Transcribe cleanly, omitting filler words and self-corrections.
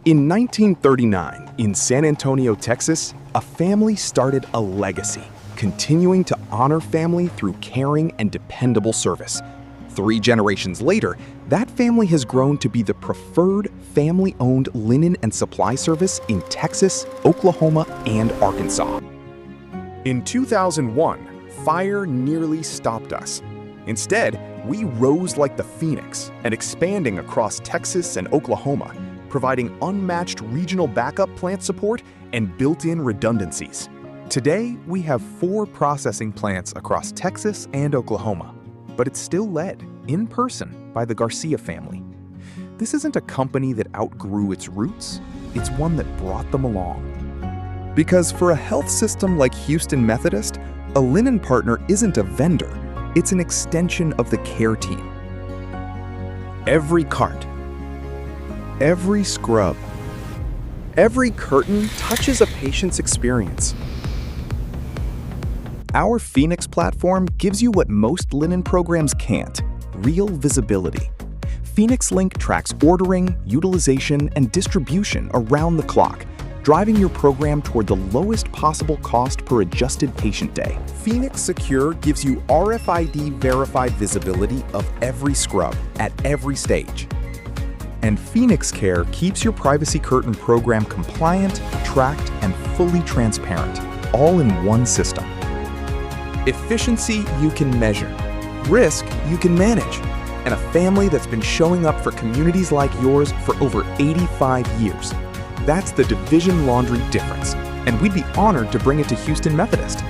In 1939, in San Antonio, Texas, a family started a legacy, continuing to honor family through caring and dependable service. 3 generations later, that family has grown to be the preferred family-owned linen and supply service in Texas, Oklahoma, and Arkansas. In 2001, fire nearly stopped us. Instead, we rose like the phoenix and expanding across Texas and Oklahoma, providing unmatched regional backup plant support and built-in redundancies. Today, we have 4 processing plants across Texas and Oklahoma, but it's still led, in person, by the Garcia family. This isn't a company that outgrew its roots, it's one that brought them along. Because for a health system like Houston Methodist, a linen partner isn't a vendor, it's an extension of the care team. Every cart, every scrub, every curtain touches a patient's experience. Our Phoenix platform gives you what most linen programs can't: real visibility. Phoenix Link tracks ordering, utilization, and distribution around the clock, driving your program toward the lowest possible cost per adjusted patient day. Phoenix Secure gives you RFID verified visibility of every scrub at every stage. And Phoenix Care keeps your privacy curtain program compliant, tracked, and fully transparent, all in one system. Efficiency you can measure, risk you can manage, and a family that's been showing up for communities like yours for over 85 years. That's the Division Laundry difference, and we'd be honored to bring it to Houston Methodist.